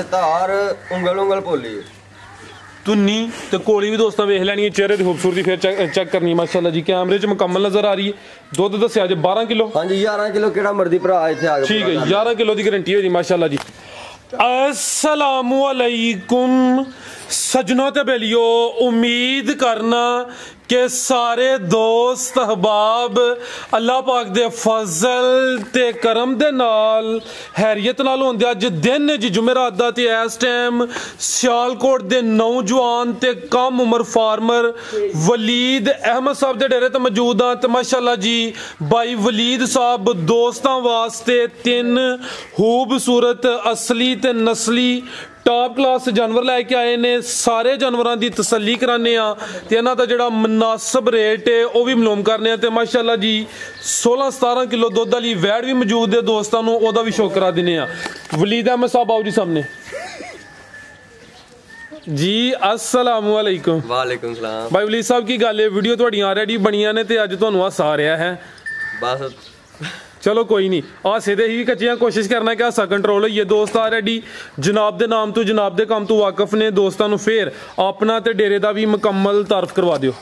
धार उंगल उंगल पोली तुन्नी ते कोली भी दोस्तों वेख लैनी है, चेहरे की खूबसूरती फिर चेक करनी है माशाल्लाह जी। कैमरे च मुकम्मल नजर आ रही है। दुध दस्या जे 12 किलो। हाँ जी 11 किलो केड़ा मर्जी भरा इत्थे आ गया। ठीक है 11 किलो की गारंटी हो जी माशाल्लाह जी। अस्सलामु अलैकुम सजनों ते बेलियो, उम्मीद करना कि सारे दोस्त अहबाब अल्लाह पाक दे फजल ते करम दे नाल हैरियत नाल होंदे। अज दिन जी जुमेरात दा ते इस टाइम सियालकोट दे नौजवान ते कम उम्र फार्मर वलीद अहमद साहब दे डेरे ते मौजूद हाँ। ते माशाल्लाह जी भाई वलीद साहब दोस्तां वास्ते 3 खूबसूरत असली ते नस्ली टॉप क्लास जानवर लैके आए ने। सारे जानवरों की तसल्ली कराने ते इन्हां दा जिहड़ा मुनासिब रेट है वह भी मालूम करने ते माशाल्लाह जी 16-17 किलो दुध वाली वैड़ भी मौजूद है। दोस्तों को ओहदा भी शौक करा दिने। वलीद अहमद साहब आओ जी सामने जी। अस्सलामु अलैकुम। वालेकुम सलाम। भाई वलीद साहब की गल है, वीडियो तुहाडियां ऑलरेडी बनिया ने ते अज तुहानूं हासा आ रहा है। बस चलो कोई नहीं, हासे दे ही कच्चियां कोशिश करना कि हासा कंट्रोल होइए। दोस्त ऑलरेडी जनाब दे नाम तो जनाब दे काम तो वाकफ ने। दोस्तों को फिर अपना ते डेरे का भी मुकम्मल तारफ करवा दियो।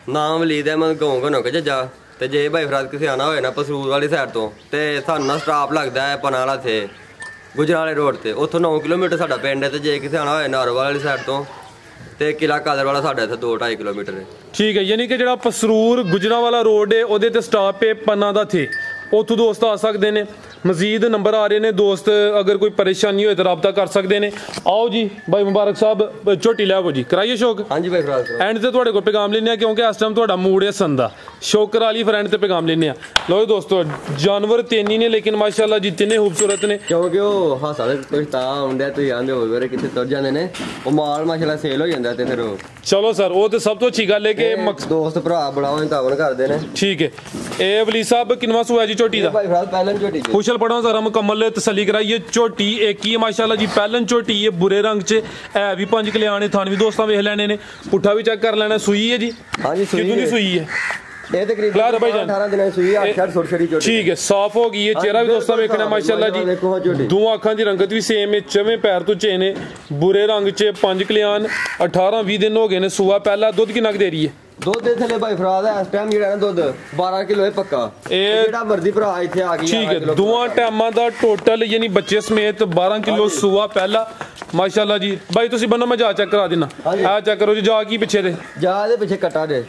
नाम वलीद अहमद गाँव घनों के जजा ते जे भाई फराद किसी आना होए ना पसरूर वाली साइड तो ते सानू ना स्टाप लगता है पनाला थे गुजराले रोड ते उतों 9 किलोमीटर साडा पिंड है। ते जे किसी आना होए नारोवाल वाली साइड तो ते किला कादर वाला साडा इत्थे 2-2.5 किलोमीटर है। ठीक है, यानी कि जिहड़ा पसरूर गुजरावाला रोड है उहदे ते स्टाप है पन्ना दा थे, उतों दोस्त आ सकते हैं। मजीद नंबर आ रहे हैं दोस्त, अगर कोई परेशानी हो तो रबता कर सकते हैं। आओ जी भाई मुबारक साहब झोटी लै जी कराइए शौक। हाँ जी भाई एंड से तुहाडे कोल पैगाम लेने क्योंकि इस टाइम तुहाडा मूड है संदा शौक करा ली फिर एंड ते पैगाम लेने। लो जी दोस्तों जानवर 3 ही ने लेकिन माशाल्लाह जी 3 खूबसूरत ने। क्योंकि वो हासा कुछ तां आउंदा तुसीं आंदे हो वे कित्थे तुर जांदे ने वो माल माशाल्लाह सेल हो जांदा ते फिर चलो सर वो तो सब तो अच्छी गल है कि दोस्त भरा बड़ा तावन करदे ने। ठीक है ए वलीद साहब किनवा सूआ जी झोटी दा? भाई फराज पहलन झोटी कुशल पढ़ो जरा मुकम्मल तसल्ली कराइए। झोटी एक ही है माशाल्लाह जी, पहलन झोटी है बुरे रंग च है भी 5 कल्याण थान भी दोस्तों वेख लेने ने, पुट्ठा भी चेक कर लेना। सुई है जी? हाँ जी सुई है। ये तकरीबन 18 दिन सुई 8 छोटी छोटी। ठीक है साफ हो गई है। चेहरा भी दोस्तों वेखना माशाल्लाह जी, दो अखां दी रंगत भी सेम है, चवें पैर तो चे ने बुरे रंग च 5 कल्याण 18-20 दिन हो गए ने सूआ पहला। दुध कितना दे रही है? दुध थले भाई फराद है इस टाइम जेड़ा ना दुध 12 किलो है पक्का। जेड़ा मर्जी भरा इथे आ गई। ठीक है दोवां टाइमां दा टोटल यानी बच्चे समेत 12 किलो सूआ पहला माशाल्लाह जी। भाई तुसी बनो मैं जा चेक करा देना। आ चेक करो जी जा की पीछे दे जा दे पीछे कट्टा दे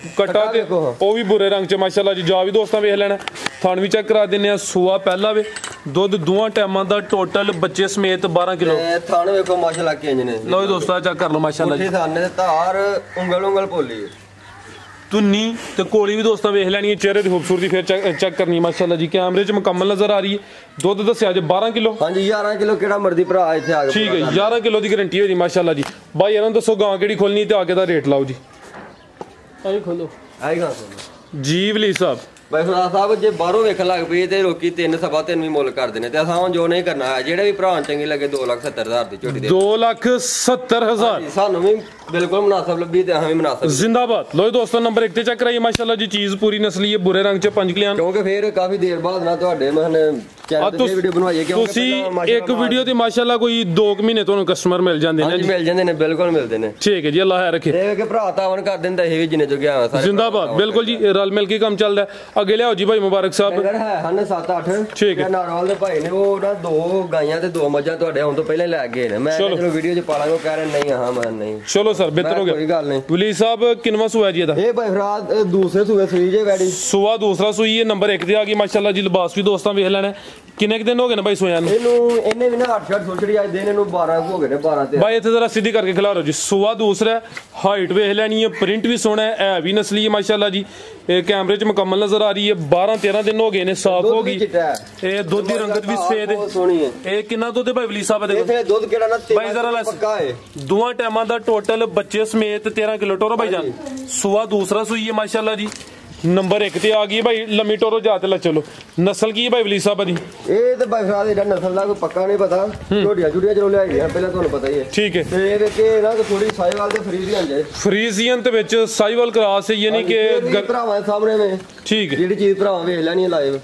देखो वो भी बुरे रंग च माशाल्लाह जी। जा भी दोस्तों वेख लेना थान भी चेक करा देने। सूआ पहला वे दुध दोवां टाइमां दा टोटल बच्चे समेत 12 किलो। थान देखो माशाल्लाह किंज ने। लो दोस्तों चेक कर लो माशाल्लाह जी। थाने धार उंगल उंगल पोली तुन्नी ते कोली भी दोस्तों वेख लैनी है, चेहरे की खूबसूरती फिर चेक करनी है माशाल्लाह जी। कैमरे च मुकम्मल नजर आ रही है। दुध दस्या जे 12 किलो। हाँ जी 11 किलो केड़ा मर्जी भरा इथे आ गया। ठीक है 11 किलो की गारंटी हो जी माशाल्लाह जी। भाई यार दसो गां केड़ी खोलनी ते आगे दा रेट लाओ जी। आई खोलो आई गां जी वलीद साहब। भाई फराद साहब जे बाहरों वेखन लग पई ते लोकी 3-3.5 भी मुल कर देने ते असां जो नहीं करना है। जेड़े भी भरा चंगी लगे 2,70,000 दी झोटी दे 2,70,000 सानू भी बिल्कुल मुनासिब लगी ते हम भी मुनासिब जिंदाबाद। लो दोस्तों नंबर 1 ते चेक कराइए माशाल्लाह जी। चीज पूरी नस्ली है बुरे रंग च 5 कल्याण। क्योंकि फिर काफी देर बाद ना ਤੁਹਾਡੇ मैंने चैनल ते वीडियो बनवाई है क्योंकि ਤੁਸੀਂ ਇੱਕ ਵੀਡੀਓ ਤੇ ਮਾਸ਼ਾਅੱਲਾ ਕੋਈ 2 ਮਹੀਨੇ ਤੁਹਾਨੂੰ ਕਸਟਮਰ ਮਿਲ ਜਾਂਦੇ ਨੇ ਜੀ। ਮਿਲ ਜਾਂਦੇ ਨੇ ਬਿਲਕੁਲ ਮਿਲਦੇ ਨੇ। ਠੀਕ ਹੈ ਜੀ ਅੱਲਾਹ ਹੈ ਰੱਖੇ। ਦੇਖ ਕੇ ਭਰਾ ਤਾਵਨ ਕਰ ਦਿੰਦਾ ਇਹ ਵੀ ਜਿੰਨੇ ਜੋ ਗਿਆ ਸਾਰੇ जिंदाबाद बिल्कुल जी रल मिल के काम चलता है। अगे लियाओ जी भाई मुबारक साहब। ਅਗਰ ਹੈ ਹਨ 7-8 ਠੀਕ ਹੈ ਨਾਰਵਾਲ ਦੇ ਭਾਈ ਨੇ ਉਹ ਨਾ 2 ਗਾਈਆਂ ਤੇ 2 ਮੱਝਾਂ ਤੁਹਾਡੇ ਆਉਣ ਤੋਂ ਪਹਿਲਾਂ ਲੈ ਗਏ ਨੇ। ਮੈਂ ਚਲੋ ਵੀਡੀਓ 'ਚ ਪਾ ਲਾਂਗਾ ਉਹ ਕਹਿ ਰਹੇ ਨਹੀਂ ਹਾਂ ਮੈਂ ਨਹੀਂ। चलो सर बेहतर हो गया कोई गल नहीं। वलीद साहब किनवा सूआ जी ये भाई फराद दूसरे सूए सुई जे वैडी सूआ दूसरा सूई है नंबर 1 ਤੇ ਆ ਗਈ ਮਾਸ਼ਾਅੱਲਾ ਜੀ। ਲਿਬਾਸ ਵੀ ਦੋਸਤਾਂ ਵੇਖ ਲੈਣਾ ਕਿੰਨੇ ਦਿਨ ਹੋ ਗਏ ਨੇ ਭਾਈ ਸੋਇਆ ਨੂੰ? ਇਹਨੇ ਵੀ ਨਾ 8 ਛੋਟੀ ਅੱਜ ਦਿਨ ਇਹਨੂੰ 12 ਹੋ ਗਏ ਨੇ 12 ਤੇ ਭਾਈ ਇੱਥੇ ਜ਼ਰਾ ਸਿੱਧੀ ਕਰਕੇ ਖਿਲਾਰੋ ਜੀ। सूआ दूसरा हाइट ਵੇਖ ਲੈਣੀ ਹੈ, ਪ੍ਰਿੰਟ ਵੀ ਸੋਹਣਾ ਹੈ ਵੀ ਨਸਲੀ ਹੈ ਮਾਸ਼ਾਅੱਲਾ जी। कैमरे च मुकम्मल नजर आ रही है। 12-13 दिन हो गए ने साफ हो गई। ये दुध की रंगत भी सफेद है। सोहनी है। ये कितना दुध है भाई वलीद साहब? देखो दुध केड़ा ना भाई जरा पक्का है। दोवां टाइमां दा टोटल बच्चे समेत 13 किलो टोरो भाई जान। सूआ दूसरा सूई है माशाल्लाह जी। ਨੰਬਰ 1 ਤੇ ਆ ਗਈ ਭਾਈ ਲੰਮੀ ਟੋਰੋ ਜਾ ਤੇ ਲੈ ਚਲੋ ਨਸਲ ਕੀ ਹੈ ਭਾਈ ਵਲੀ ਸਾਹਿਬ ਦੀ ਇਹ ਤੇ ਭਾਈ ਸਾਹਿਬ ਇਹਦਾ ਨਸਲ ਦਾ ਕੋਈ ਪੱਕਾ ਨਹੀਂ ਪਤਾ ਝੋਟੀਆਂ ਝੁਟੀਆਂ ਚਲੋ ਲਿਆਈ ਦੀਆਂ ਪਹਿਲਾਂ ਤੁਹਾਨੂੰ ਪਤਾ ਹੀ ਹੈ ਠੀਕ ਹੈ ਤੇ ਇਹ ਵਿੱਚ ਇਹ ਨਾ ਥੋੜੀ ਸਾਈਵਾਲ ਤੇ ਫਰੀਜ਼ੀਅਨ ਜੇ ਫਰੀਜ਼ੀਅਨ ਤੇ ਵਿੱਚ ਸਾਈਵਾਲ ਕਰਾਸ ਹੈ ਯਾਨੀ ਕਿ ਭਰਾਵਾਂ ਦੇ ਸਾਹਮਣੇ ਵੇ ਠੀਕ ਹੈ ਜਿਹੜੀ ਚੀਜ਼ ਭਰਾਵਾਂ ਵੇਖ ਲੈਣੀ ਲਾਈਵ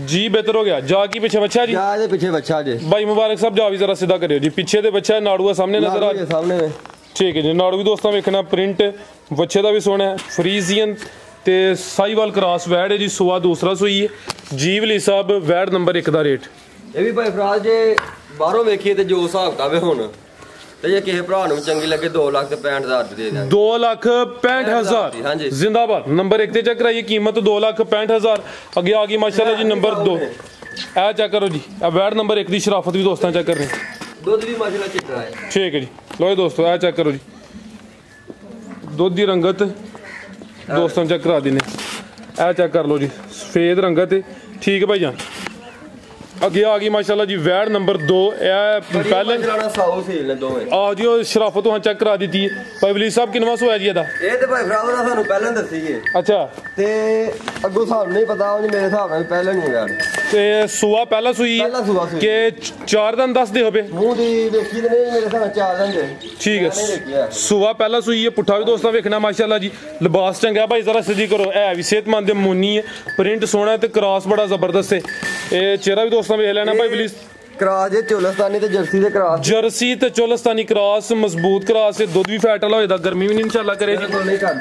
ਜੀ ਬਿਹਤਰ ਹੋ ਗਿਆ ਜਾ ਕੀ ਪਿੱਛੇ ਬੱਚਾ ਜੀ ਜਾ ਇਹਦੇ ਪਿੱਛੇ ਬੱਚਾ ਜੇ ਭਾਈ ਮੁਬਾਰਕ ਸਾਹਿਬ ਜਾ ਵੀ ਜ਼ਰਾ ਸਿੱਧਾ ਕਰਿਓ ਜੀ ਪਿੱਛੇ ਦੇ ਬੱਚਾ ਨਾੜੂਆ ਸਾਹਮਣੇ ਨਜ਼ਰ ਆ ਸਾਹਮਣੇ ਵੇ ਠੀਕ ਹੈ ਜੀ ਨਾੜੂ ਵੀ ਦੋਸਤਾਂ ਵੇਖਣਾ ਪ੍ਰਿੰਟ ਬੱਚੇ ਦਾ ਵੀ ਸੋਹਣਾ ਹੈ ਫਰੀਜ਼ੀਅਨ ਤੇ ਸਾਈਵਾਲ ਕ੍ਰਾਸ ਵੈੜ ਹੈ ਜੀ ਸੂਆ ਦੂਸਰਾ ਸੂਈ ਹੈ ਜੀ ਵਲੀ ਸਾਹਿਬ ਵੈੜ ਨੰਬਰ 1 ਦਾ ਰੇਟ ਇਹ ਵੀ ਭਾਈ ਫਰਾਜ਼ ਜੇ ਬਾਹਰੋਂ ਵੇਖੀਏ ਤੇ ਜੋ ਹਿਸਾਬ ਕਾਵੇ ਹੁਣ ਤੇ ਜੇ ਕਿਸੇ ਭਰਾ ਨੂੰ ਚੰਗੀ ਲੱਗੇ 2,65,000 ਦੇ ਦਾਂਗੇ 2,65,000 ਹਾਂਜੀ ਜ਼ਿੰਦਾਬਾਦ ਨੰਬਰ 1 ਤੇ ਚੈੱਕ ਕਰਾਈਏ ਕੀਮਤ 2,65,000 ਅੱਗੇ ਆ ਗਈ ਮਾਸ਼ਾਅੱਲਾ ਜੀ ਨੰਬਰ 2 ਇਹ ਚੈੱਕ ਕਰੋ ਜੀ ਇਹ ਵੈੜ ਨੰਬਰ 1 ਦੀ ਸ਼ਰਾਫਤ ਵੀ ਦੋਸਤਾਂ ਚੈੱਕ ਕਰਨੀ ਦੁੱਧ ਵੀ ਮਾਸ਼ਾਅੱਲਾ ਚਿੱਟਾ ਹੈ ਠੀਕ ਹੈ ਜੀ ਲੋ ਦੋਸਤੋ ਇਹ ਚੈੱਕ ਕਰੋ ਜੀ ਦੁੱਧ ਦੀ ਰੰਗਤ ਦੋਸਤਾਂ ਚੈੱਕ ਕਰਾ ਦਿੰਨੇ ਇਹ ਚੈੱਕ ਕਰ ਲਓ ਜੀ ਸਫੇਦ ਰੰਗਤ ਠੀਕ ਹੈ ਭਾਈ ਜਾਨ ਅੱਗੇ ਆ ਗਈ ਮਾਸ਼ਾਅੱਲਾ ਜੀ ਵੈੜ ਨੰਬਰ 2 ਇਹ ਪਹਿਲੇ ਚਲਾਣਾ ਸਾਊ ਸੀਲ ਨੇ ਦੋਵੇਂ ਆ ਜੀ ਉਹ ਸ਼ਰਾਫਤ ਤੋਂ ਚੈੱਕ ਕਰਾ ਦਿੱਤੀ ਹੈ ਭਾਈ ਵਲੀ ਸਾਹਿਬ ਕਿੰਨਵਾਂ ਸੋਇਆ ਜੀ ਇਹਦਾ ਇਹ ਤੇ ਭਾਈ ਫਰਾਜ਼ ਦਾ ਸਾਨੂੰ ਪਹਿਲਾਂ ਦੱਸੀਏ ਅੱਛਾ ਤੇ ਅੱਗੋਂ ਸਾਨੂੰ ਨਹੀਂ ਪਤਾ ਉਹ ਮੇਰੇ ਹਿਸਾਬ ਨਾਲ ਪਹਿਲਾਂ ਨਹੀਂ ਵੈੜ ਤੇ ਸੂਆ ਪਹਿਲਾ ਸੂਈ ਪਹਿਲਾ ਸੂਆ ਸੂਈ ਕਿ 4 ਦਿਨ ਦੱਸਦੇ ਹੋਵੇ ਮੂੰਹ ਦੀ ਵੇਖੀ ਤੇ ਨਹੀਂ ਮੇਰੇ ਹਿਸਾਬ ਨਾਲ 4 ਦਿਨ ਦੇ ਠੀਕ ਹੈ ਸੂਆ ਪਹਿਲਾ ਸੂਈ ਹੈ ਪੁੱਠਾ ਵੀ ਦੋਸਤਾਂ ਵੇਖਣਾ ਮਾਸ਼ਾਅੱਲਾ ਜੀ ਲਿਬਾਸ ਚੰਗਾ ਭਾਈ ਜ਼ਰਾ ਸਿੱਧੀ ਕਰੋ ਇਹ ਵੀ ਸਿਹਤਮੰਦ ਮੂਨੀ ਹੈ ਪ੍ਰਿੰਟ ਸੋਹਣਾ ਤੇ ਕ੍ਰਾਸ ਬੜਾ ਜ਼ਬਰਦਸਤ ਹੈ ਇਹ ਚਿਹਰਾ ਵੀ ਦੋਸਤਾਂ ਵੇਖ ਲੈਣਾ ਭਾਈ ਪਲੀਜ਼ ਕਰਾਸ ਜੇ ਚੋਲਸਤਾਨੀ ਤੇ ਜਰਸੀ ਦੇ ਕਰਾਸ ਜਰਸੀ ਤੇ ਚੋਲਸਤਾਨੀ ਕ੍ਰਾਸ ਮਜ਼ਬੂਤ ਕ੍ਰਾਸ ਹੈ ਦੁੱਧ ਵੀ ਫੈਟ ਵਾਲਾ ਹੋਏਦਾ ਗਰਮੀ ਵੀ ਨਹੀਂ ਇਨਸ਼ਾਅੱਲਾ ਕਰੇ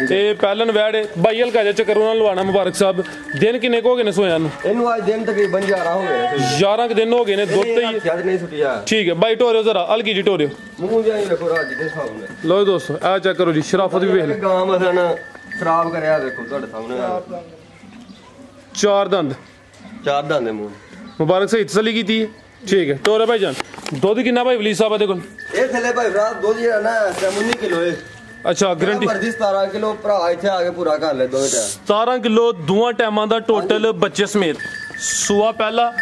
ਤੇ ਪਹਿਲਨ ਵੈੜ ਹੈ ਬਾਈ ਹਲਕਾ ਜਿਹਾ ਚੱਕਰ ਉਹਨਾਂ ਲਵਾਣਾ ਮੁਬਾਰਕ ਸਾਹਿਬ ਦਿਨ ਕਿੰਨੇ ਹੋ ਗਏ ਨੇ ਸੋਇਆਂ ਨੂੰ ਇਹਨੂੰ ਅੱਜ ਦਿਨ ਤਕਰੀਬਨ 11 ਹੋ ਗਏ 11 ਕੁ ਦਿਨ ਹੋ ਗਏ ਨੇ ਦੁੱਧ ਤੇ ਹੀ ਸ਼ਾਇਦ ਨਹੀਂ ਸੁਟਿਆ ਠੀਕ ਹੈ ਬਾਈ ਟੋਰਿਓ ਜ਼ਰਾ ਹਲਕੀ ਜੀ ਟੋਰਿਓ ਮੂੰਹ ਜਾਈ ਵੇਖੋ ਰਾਜੀ ਦੇ ਹਿਸਾਬ ਨਾਲ ਲੋ ਦੋਸਤੋ ਆ ਚੈੱਕ ਕਰੋ ਜੀ ਸ਼ਰਾਫਤ ਵੀ ਵੇਖ ਲੈ ਗਾਂ ਮਸਨ ਖਰਾਬ ਕਰਿਆ ਵੇਖੋ ਤੁਹਾਡੇ ਸਾਹਮਣੇ 4 ਦੰਦ 4 ਦੰਦ ਦੇ ਮੂੰਹ ਮੁਬਾਰਕ ਸਹੀ ਤਸੱਲੀ ਕੀਤੀ ਹੈ ਠੀਕ ਹੈ ਟੋਰਾ ਭਾਈ ਜਾਨ ਦੁੱਧ ਕਿੰਨਾ ਭਾਈ ਵਲੀ ਸਾਹਿਬ ਦੇ ਕੋਲ ਇਹ ਥੱਲੇ ਭਾਈ ਭਰਾ ਦੁੱਧ ਜਿਹੜਾ ਨਾ 19 ਕਿਲੋ ਹੈ ਅੱਛਾ ਗਰੰਟੀ ਮਰਜ਼ੀ 17 ਕਿਲੋ ਭਰਾ ਇੱਥੇ ਆ ਕੇ ਪੂਰਾ ਕਰ ਲੈ ਦੋਵੇਂ ਟਾਈਮ 17 ਕਿਲੋ ਦੋਵਾਂ ਟਾਈਮਾਂ ਦਾ ਟੋਟਲ ਬੱਚੇ ਸਮੇਤ ਸੂਆ ਪਹਿਲਾ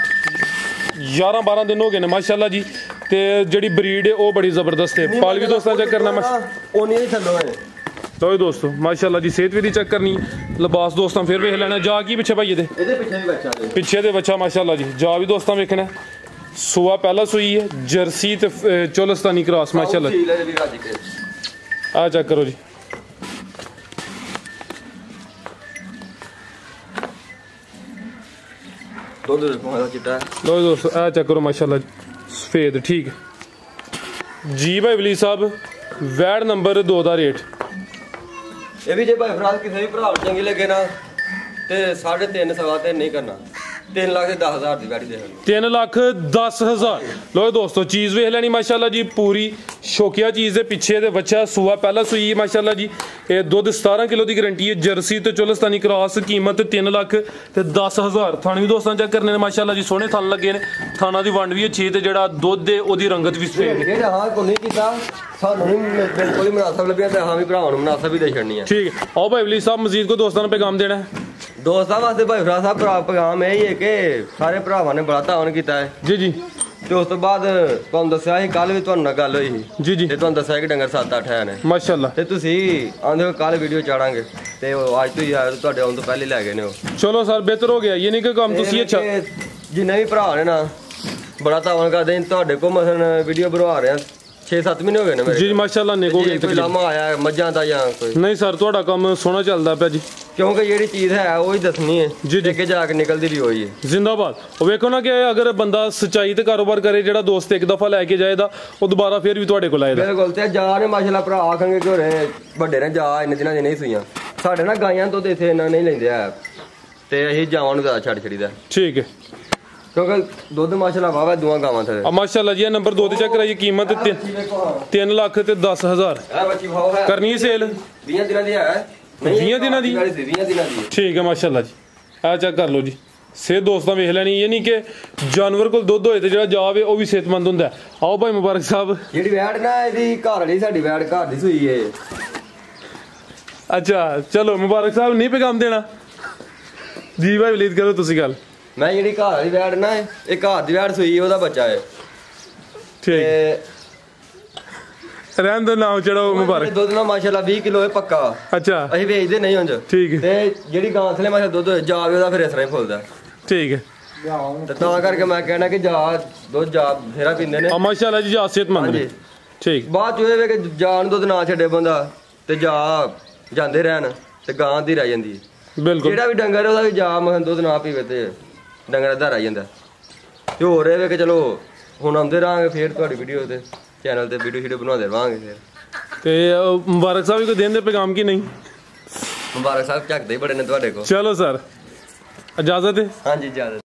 11-12 ਦਿਨ ਹੋ ਗਏ ਨੇ ਮਾਸ਼ਾਅੱਲਾ ਜੀ ਤੇ ਜਿਹੜੀ ਬਰੀਡ ਹੈ ਉਹ ਬੜੀ ਜ਼ਬਰਦਸਤ ਹੈ ਪਾਲ ਵੀ ਦੋਸਤਾਂ ਚੈੱਕ ਕਰਨਾ ਉਹਨੀ ਹੀ ਥੱਲੋਂ ਹੈ ਲੋ ਦੋਸਤੋ ਮਾਸ਼ਾਅੱਲਾ ਜੀ ਸਿਹਤ ਵੀ ਦੀ ਚੈੱਕ ਕਰਨੀ ਲਿਬਾਸ ਦੋਸਤਾਂ ਫਿਰ ਵੇਖ ਲੈਣਾ ਜਾ ਕੀ ਪਿੱਛੇ ਭਾਈ ਇਹਦੇ ਪਿੱਛੇ ਵੀ ਬੱਚਾ ਜੀ ਪਿੱਛੇ ਦੇ ਬੱਚਾ ਮਾਸ਼ਾਅੱਲਾ ਜੀ ਜਾ ਵੀ ਦੋਸਤਾਂ ਵੇਖਣਾ ਸੂਆ ਪਹਿਲਾ ਸੂਈ ਹੈ ਜਰਸੀ ਤੇ ਚੋਲਸਤਾਨੀ ਕ੍ਰਾਸ ਮਾਸ਼ਾਅੱਲਾ ਆ ਚੈੱਕ ਕਰੋ ਜੀ ਦੁੱਧ ਦੇਖੋ ਚਿੱਟਾ ਲੋ ਦੋਸਤੋ ਆ ਚੈੱਕ ਕਰੋ ਮਾਸ਼ਾਅੱਲਾ ਸਫੇਦ ਠੀਕ ਹੈ ਜੀ ਭਾਈ ਵਲੀ ਸਾਹਿਬ ਵੈੜ ਨੰਬਰ 2 ਦਾ ਰੇਟ ਇਹ ਵੀ ਜੇ ਭਾਈ ਫਰਾਜ਼ ਕਿਸੇ ਵੀ ਭਰਾ ਨੂੰ ਚੰਗੀ ਲੱਗੇ ਨਾ ਤੇ 3.5 ਸਵਾ ਤੇ ਨਹੀਂ ਕਰਨਾ 3,10,000 ਦੀ ਗਾੜੀ ਦੇ 3,10,000 ਲੋ ਦੋਸਤੋ ਚੀਜ਼ ਵੇਖ ਲੈਣੀ ਮਾਸ਼ਾਅੱਲਾ ਜੀ ਪੂਰੀ ਸ਼ੋਕੀਆ ਚੀਜ਼ ਦੇ ਪਿੱਛੇ ਦੇ ਬੱਚਾ ਸੂਆ ਪਹਿਲਾ ਸੂਈ ਮਾਸ਼ਾਅੱਲਾ ਜੀ ਇਹ ਦੁੱਧ 17 ਕਿਲੋ ਦੀ ਗਾਰੰਟੀ ਹੈ ਜਰਸੀ ਤੇ ਚੋਲਸਤਾਨੀ ਕ੍ਰਾਸ ਕੀਮਤ 3,10,000 ਥਣ ਵੀ ਦੋਸਤਾਂ ਚੈੱਕ ਕਰਨੇ ਨੇ ਮਾਸ਼ਾਅੱਲਾ ਜੀ ਸੋਹਣੇ ਥਣ ਲੱਗੇ ਨੇ ਥਾਣਾ ਦੀ ਵੰਡ ਵੀ ਅੱਛੀ ਤੇ ਜਿਹੜਾ ਦੁੱਧ ਹੈ ਉਹਦੀ ਰੰਗਤ ਵੀ ਸਫੇਦ ਹੈ ਹਾਂ ਕੋਈ ਨਹੀਂ ਕੀਤਾ ਸਾਨੂੰ ਬਿਲਕੁਲ ਹੀ ਮੁਨਾਸਬ ਲੱਭਿਆ ਤੇ ਹਾਂ ਵੀ ਭਰਾਵਾਂ ਨੂੰ ਮੁਨਾਸਬ ਵੀ ਦੇ ਛੱਡਣੀ ਹੈ ਠੀਕ ਹੈ ਆਓ ਭਾਈ ਵਲੀ ਸਾਹਿਬ ਮਜ਼ੀਦ ਕੋ ਦੋਸਤਾਂ ਨੂੰ ਪੈਗਾਮ ਦੇਣਾ ਹੈ ਦੋਸਤਾਂ ਵਾਸਤੇ ਭਾਈ ਫਰਾਜ਼ ਸਾਹਿਬ ਪੈਗਾਮ ਇਹ ਹੀ ਹੈ ਕਿ ਸਾਰੇ ਭਰਾਵਾਂ ਨੇ ਬੜਾ ਤਾਵਨ ਕੀਤਾ ਹੈ ਜੀ ਜੀ ਤੇ ਉਸ ਤੋਂ ਬਾਅਦ ਤੁਹਾਨੂੰ ਦੱਸਿਆ ਸੀ ਕੱਲ ਵੀ ਤੁਹਾਨੂੰ ਨਾਲ ਗੱਲ ਹੋਈ ਸੀ ਜੀ ਜੀ ਤੇ ਤੁਹਾਨੂੰ ਦੱਸਿਆ ਕਿ ਡੰਗਰ 7-8 ਹੈ ਨੇ ਮਾਸ਼ਾਅੱਲਾ ਤੇ ਤੁਸੀਂ ਆਂਦੇ ਹੋ ਕੱਲ ਵੀਡੀਓ ਚਾੜਾਂਗੇ ਤੇ ਉਹ ਅੱਜ ਤੋਂ ਹੀ ਤੁਹਾਡੇ ਆਉਣ ਤੋਂ ਪਹਿਲੇ ਲੈ ਗਏ ਨੇ ਉਹ ਚਲੋ ਸਰ ਬਿਹਤਰ ਹੋ ਗਿਆ ਇਹ ਨਹੀਂ ਕਿ ਕੰਮ ਤੁਸੀਂ ਅੱਛਾ ਜਿੰਨੇ ਵੀ ਭਰਾ ਨੇ ਨਾ ਬੜਾ ਤਾਵਨ ਕਰਦੇ ਤੁਹਾਡੇ ਕੋਲ ਮਸਨ ਵੀਡੀਓ ਬਣਵਾ ਰਹੇ ਆ 6-7 ਮਹੀਨੇ ਹੋ ਗਏ ਨੇ ਮੇਰੇ ਜੀ ਮਾਸ਼ਾਅੱਲਾ ਨੇ ਕੋ ਕੋਈ ਲਾਮਾ ਆਇਆ ਮੱਝਾਂ ਦਾ ਜਾਂ ਕੋਈ ਨਹੀਂ ਸਰ ਤੁਹਾਡਾ ਕੰਮ ਸੋਹਣਾ ਚੱਲਦਾ ਪਿਆ ਜੀ ਕਿਉਂਕਿ ਜਿਹੜੀ ਚੀਜ਼ ਹੈ ਉਹ ਹੀ ਦੱਸਣੀ ਹੈ ਜੀ ਅੱਗੇ ਜਾ ਕੇ ਨਿਕਲਦੀ ਵੀ ਹੋਈ ਹੈ ਜ਼ਿੰਦਾਬਾਦ ਉਹ ਵੇਖੋ ਨਾ ਕਿ ਅਗਰ ਬੰਦਾ ਸੱਚਾਈ ਤੇ ਕਾਰੋਬਾਰ ਕਰੇ ਜਿਹੜਾ ਦੋਸਤ ਇੱਕ ਦਫਾ ਲੈ ਕੇ ਜਾਏਦਾ ਉਹ ਦੁਬਾਰਾ ਫਿਰ ਵੀ ਤੁਹਾਡੇ ਕੋਲ ਆਏਦਾ ਬਿਲਕੁਲ ਤੇ ਜਾ ਨੇ ਮਾਸ਼ਾਅੱਲਾ ਭਰਾ ਆਖਾਂਗੇ ਕਿ ਹੋਰੇ ਵੱਡੇ ਨੇ ਜਾ ਇੰਨੇ ਦਿਨਾਂ ਦੀ ਨਹੀਂ ਸੂਈਆਂ ਸਾਡੇ ਨਾਲ ਗਾਈਆਂ ਤੋਂ ਤੇ ਇੱਥੇ ਇੰਨਾ ਨਹੀਂ ਲੈਂਦੇ ਆ ਤੇ ਅਸੀਂ ਜਾਵਾਂ ਨੂੰ ਜ਼ਿਆਦਾ ਛੱਡ ਛੜੀਦਾ ਠੀਕ ਹੈ ਕਿਉਂਕਿ ਦੁੱਧ ਮਾਸ਼ਾਅੱਲਾ ਵਾਵਾ ਦੋਆਂ ਗਾਵਾਂ ਥਲੇ ਆ ਮਾਸ਼ਾਅੱਲਾ ਜੀ ਨੰਬਰ 2 ਤੇ ਚੈੱਕ ਕਰਾਈਏ ਕੀਮਤ 3 ਲੱਖ ਤੇ 10,000 ਇਹ ਬੱਚੀ ਭਾव ਹੈ ਕਰਨੀ ਸੇਲ 20 ਦਿਨਾਂ ਦੀ ਹੈ 20 ਦਿਨਾਂ ਦੀ 20 ਦਿਨਾਂ ਦੀ ਠੀਕ ਹੈ ਮਾਸ਼ਾਅੱਲਾ ਜੀ ਆ ਚੈੱਕ ਕਰ ਲਓ ਜੀ ਸਿਹਤ ਦੋਸਤਾਂ ਵੇਖ ਲੈਣੀ ਇਹ ਨਹੀਂ ਕਿ ਜਾਨਵਰ ਕੋਲ ਦੁੱਧ ਹੋਏ ਤੇ ਜਿਹੜਾ ਜਾਵੇ ਉਹ ਵੀ ਸਿਹਤਮੰਦ ਹੁੰਦਾ ਆਓ ਭਾਈ ਮੁਬਾਰਕ ਸਾਹਿਬ ਜਿਹੜੀ ਵੈੜ ਨਾ ਇਹਦੀ ਘਰ ਵਾਲੀ ਸਾਡੀ ਵੈੜ ਘਰ ਦੀ ਸੂਈ ਏ ਅੱਛਾ ਚਲੋ ਮੁਬਾਰਕ ਸਾਹਿਬ ਨਹੀਂ ਪੈਗਾਮ ਦੇਣਾ ਜੀ ਭਾਈ ਵਲੀਦ ਕਰੋ ਤੁਸੀਂ ਗੱਲ ਮੈਂ ਜਿਹੜੀ ਘਰ ਵਾਲੀ ਵੈੜ ਨਾ ਇਹ ਘਰ ਦੀ ਵੈੜ ਸੂਈ ਉਹਦਾ ਬੱਚਾ ਹੈ ਠੀਕ ਰਹਿਣ ਦੋ ਨਾ ਚੜੋ ਮੁਬਾਰਕ। ਦੁੱਧ ਨਾਲ ਮਾਸ਼ਾਅੱਲਾ 20 ਕਿਲੋ ਹੈ ਪੱਕਾ। ਅੱਛਾ ਅਸੀਂ ਵੇਚਦੇ ਨਹੀਂ ਉਂਝ। ਠੀਕ ਹੈ। ਤੇ ਜਿਹੜੀ ਗਾਂ ਥਲੇ ਮਾਸ਼ਾਅੱਲਾ ਦੁੱਧ ਜਾਵੇ ਉਹਦਾ ਫਿਰ ਇਸ ਤਰ੍ਹਾਂ ਹੀ ਫੁੱਲਦਾ। ਠੀਕ ਹੈ। ਤੇ ਤਾਂ ਕਰਕੇ ਮੈਂ ਕਹਿਣਾ ਕਿ ਦੁੱਧ ਫੇਰਾ ਪੀਂਦੇ ਨੇ। ਮਾਸ਼ਾਅੱਲਾ ਜੀ ਸਿਹਤਮੰਦ ਨੇ। ਠੀਕ। ਬਾਅਦ ਚ ਇਹ ਵੇ ਕਿ ਜਾਨ ਦੁੱਧ ਨਾ ਛੱਡੇ ਬੰਦਾ ਤੇ ਜਾਂਦੇ ਰਹਿਣ ਤੇ ਗਾਂ ਦੀ ਰਹਿ ਜਾਂਦੀ ਹੈ। ਬਿਲਕੁਲ। ਜਿਹੜਾ ਵੀ ਡੰਗਰ ਉਹਦਾ ਵੀ ਮਹਨ ਦੁੱਧ ਨਾ ਪੀਵੇ ਤੇ ਡੰਗਰ ਦਾ ਰਹਿ ਜਾਂਦਾ। ਤੇ ਹੋਰ ਇਹ ਵੇ ਕਿ ਚਲੋ ਹੁਣ ਆਉਂਦੇ ਰਹਾਂਗੇ ਫੇਰ ਤੁਹਾਡੀ ਵੀਡੀਓ ਤੇ ਚੈਨਲ ਤੇ ਵੀਡੀਓ ਬਣਾਉਂਦੇ ਰਹਾਂਗੇ ਫੇਰ। ਤੇ ਮੁਬਾਰਕ ਸਾਹਿਬ ਕੋਈ ਦੇਣ ਦੇ ਪੈਗਾਮ ਕੀ ਨਹੀਂ? ਮੁਬਾਰਕ ਸਾਹਿਬ ਝੱਕਦੇ ਬੜੇ ਨੇ ਤੁਹਾਡੇ ਕੋਲ। ਚਲੋ ਸਰ ਇਜਾਜ਼ਤ ਹੈ। ਹਾਂਜੀ ਇਜਾਜ਼ਤ।